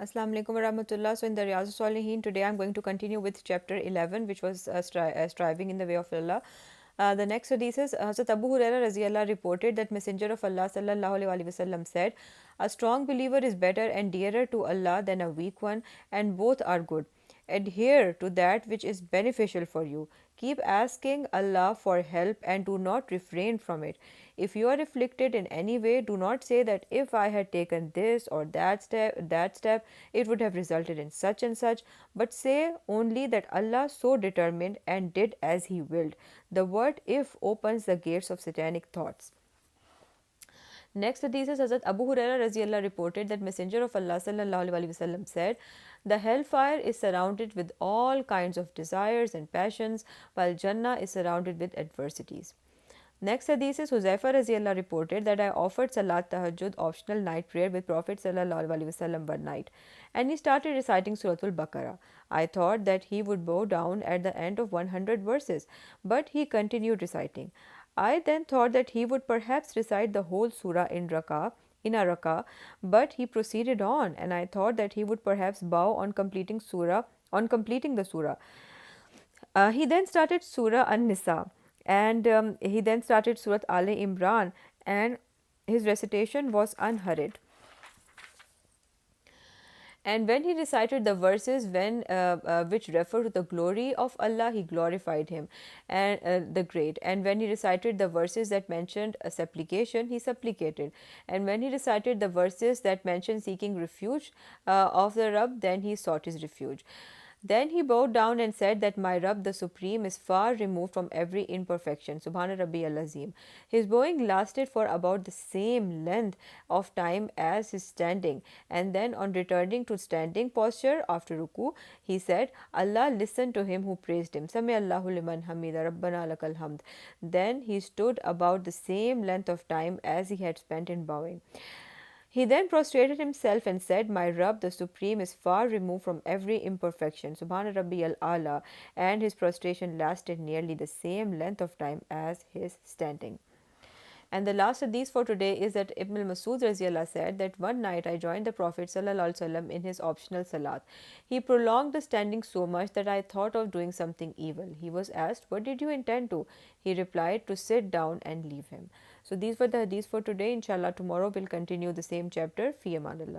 Assalamu alaikum warahmatullah. So in the Riyaz Salihin today I'm going to continue with chapter 11, which was striving in the way of Allah. The next hadith is Hazrat Abu Hurairah Raziyallah reported that Messenger of Allah sallallahu alaihi wasallam said, "A strong believer is better and dearer to Allah than a weak one, and both are good. Adhere to that which is beneficial for you. Keep asking Allah for help and do not refrain from it. If you are afflicted in any way, do not say that if I had taken this or that step, it would have resulted in such and such, but say only that Allah so determined and did as He willed. The word if opens the gates of satanic thoughts. Next hadith is Hazrat Abu Hurairah Raziyallah reported that Messenger of Allah sallallahu alaihi wasallam said, "The hellfire is surrounded with all kinds of desires and passions, while Jannah is surrounded with adversities." Next hadith is Huzaifa Raziyallah reported that I offered Salat Tahajjud optional night prayer with Prophet sallallahu alaihi wasallam one night, and he started reciting Suratul Baqarah. I thought that he would bow down at the end of 100 verses, but he continued reciting. I then thought that he would perhaps recite the whole surah in a rakah, but he proceeded on, and I thought that he would perhaps bow on completing the surah. He then started Surah An-Nisa, and he then started Surah Ali Imran, and his recitation was unhurried. And when he recited the verses which refer to the glory of Allah, he glorified Him and the Great. And when he recited the verses that mentioned a supplication, he supplicated. And when he recited the verses that mentioned seeking refuge of the Rabb, then he sought his refuge. Then he bowed down and said that my Rabb, the Supreme, is far removed from every imperfection. Subhana Rabbi al Azim. His bowing lasted for about the same length of time as his standing, and then on returning to standing posture after ruku, he said, Allah listened to him who praised him. Sami Allahu liman hamida Rabbana lakal hamd. Then he stood about the same length of time as he had spent in bowing. He then prostrated himself and said, my Rabb, the Supreme, is far removed from every imperfection. Subhana Rabbi al-Ala. And his prostration lasted nearly the same length of time as his standing. And the last hadith for today is that Ibn al-Masud Raziallah said that one night I joined the Prophet ﷺ in his optional salat. He prolonged the standing so much that I thought of doing something evil. He was asked, what did you intend to? He replied, to sit down and leave him. So these were the hadiths for today. Inshallah, tomorrow we'll continue the same chapter. Fi amanillah.